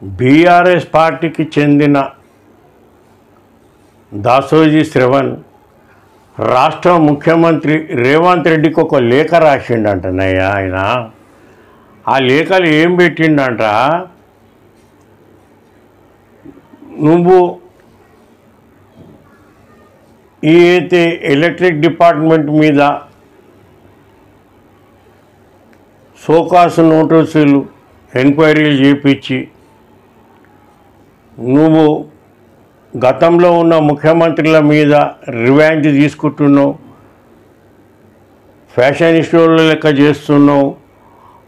BRS పార్టీకి చెందిన దాసోజీ శ్రవణ్ రాష్ట్ర ముఖ్యమంత్రి రేవంత్ రెడ్డికి ఒక లేఖ రాసిండంటనయ్య. ఆయన ఆ లేఖలు ఏం పెట్టిండంట, నువ్వు ఈ అయితే ఎలక్ట్రిక్ డిపార్ట్మెంట్ మీద సోకాసు నోటీసులు ఎంక్వైరీలు చేపించి నువ్వు గతంలో ఉన్న ముఖ్యమంత్రుల మీద రివెంజ్ తీసుకుంటున్నావు, ఫ్యాషన్ షోల లెక్క చేస్తున్నావు,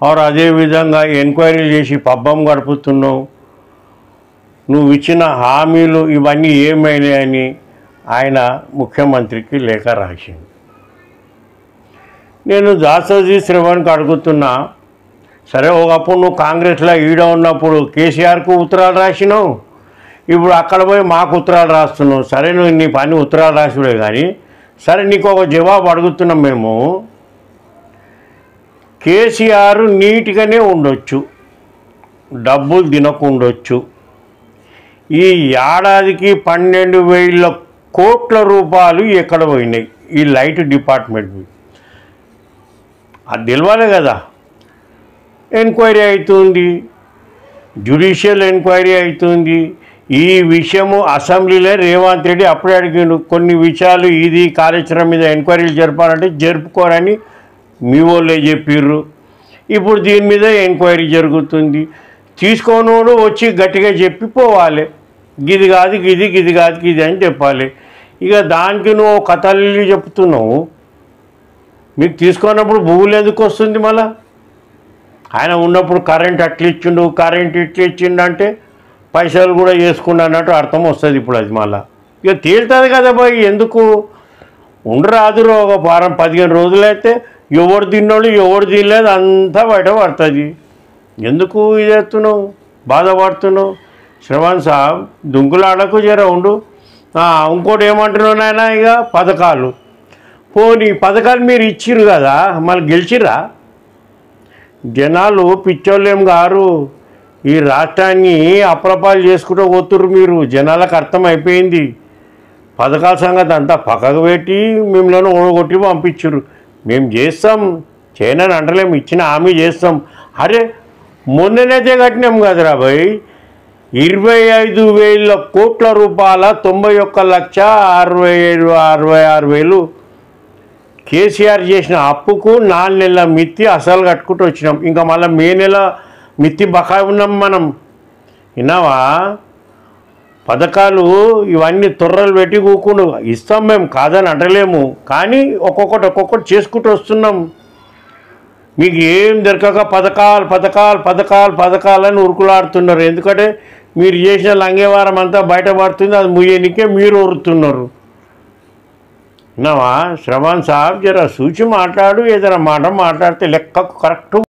ఆర్ అదేవిధంగా ఎంక్వైరీలు చేసి పబ్బం గడుపుతున్నావు, నువ్వు ఇచ్చిన హామీలు ఇవన్నీ ఏమైనాయని ఆయన ముఖ్యమంత్రికి లేఖ రాసింది. నేను దాసోజీ శ్రవణ్కి అడుగుతున్నా, సరే ఒకప్పుడు నువ్వు కాంగ్రెస్లో ఈడ ఉన్నప్పుడు కేసీఆర్కు ఉత్తరాలు రాసినావు, ఇప్పుడు అక్కడ పోయి మాకు ఉత్తరాలు రాస్తున్నావు. సరే నువ్వు నీ పని ఉత్తరాలు రాసిడే కానీ, సరే నీకు ఒక జవాబు అడుగుతున్నాం మేము. కేసీఆర్ నీట్గానే ఉండొచ్చు, డబ్బులు తినకుండొచ్చు, ఈ ఏడాదికి 12,000 కోట్ల రూపాయలు ఎక్కడ పోయినాయి ఈ లైట్ డిపార్ట్మెంట్? అది తెలియాలి కదా. ఎంక్వైరీ అవుతుంది, జ్యుడిషియల్ ఎంక్వైరీ అవుతుంది. ఈ విషయము అసెంబ్లీలో రేవంత్ రెడ్డి అప్పుడే అడిగిండు, కొన్ని విషయాలు ఇది కార్యాచరణ మీద ఎంక్వైరీలు జరపాలంటే జరుపుకోరని మీ వాళ్ళే చెప్పిర్రు. ఇప్పుడు దీని మీద ఎంక్వైరీ జరుగుతుంది. తీసుకోనోడు వచ్చి గట్టిగా చెప్పిపోవాలి, గిది కాదు గిది, గిది కాదు గిది అని చెప్పాలి. ఇక దానికి నువ్వు కథలు చెప్తున్నావు. మీకు తీసుకున్నప్పుడు భూములు ఎందుకు వస్తుంది? మళ్ళా ఆయన ఉన్నప్పుడు కరెంట్ అట్లా ఇచ్చిండు, కరెంట్ ఇట్లా ఇచ్చిండు అంటే పైసలు కూడా వేసుకుండా అన్నట్టు అర్థం వస్తుంది. ఇప్పుడు అది మళ్ళా ఇక తేలుతుంది కదా బాయ్. ఎందుకు ఉండరాదురు ఒక వారం 15 రోజులైతే ఎవరు తిన్నాడు ఎవరు తినలేదు అంతా బయట పడుతుంది. ఎందుకు ఇది ఎత్తున్నావు, బాధపడుతున్నావు? శ్రవణ్ సాబ్ దుంకులాడకు జర ఉండు. ఇంకోటి ఏమంటున్నావు నాయన, ఇక పథకాలు పోనీ పథకాలు మీరు ఇచ్చిర్రు కదా, మళ్ళీ గెలిచిర్రా? జనాలు పిచ్చోళ్ళేం గారు, ఈ రాష్ట్రాన్ని అప్రపాలు చేసుకుంటూ పోతుర్రు మీరు. జనాలకు అర్థమైపోయింది. పథకాల సంగతి అంతా పక్కకు పెట్టి మిమ్మల్ని ఓడగొట్టి పంపించుర్రు. మేము చేస్తాం, చేయనని అంటలేము, ఇచ్చిన హామీ చేస్తాం. అరే మొన్ననైతే కట్టినాం కదరా భయ్, 25,000 కోట్ల రూపాయల 91,67,66,000 కేసీఆర్ చేసిన అప్పుకు 4 నెలల మిత్తి అసలు కట్టుకుంటూ వచ్చినాం. ఇంకా మళ్ళీ మే నెల మిత్తి బకాయి ఉన్నాం మనం. విన్నావా? పథకాలు ఇవన్నీ తొర్రలు పెట్టి కూకుండా ఇస్తాం, మేము కాదని అంటలేము. కానీ ఒక్కొక్కటి చేసుకుంటూ వస్తున్నాం. మీకు ఏం దొరకక పథకాలు పథకాలు పథకాలు పథకాలని ఉరుకులాడుతున్నారు. ఎందుకంటే మీరు చేసిన లంగేవారం అంతా బయటపడుతుంది, అది ముయ్యనికే మీరు ఉరుతున్నారు. విన్నావా? శ్రవణ్ సాబ్ జర సూచి మాట్లాడు, ఏదైనా మాట మాట్లాడితే లెక్కకు కరెక్ట్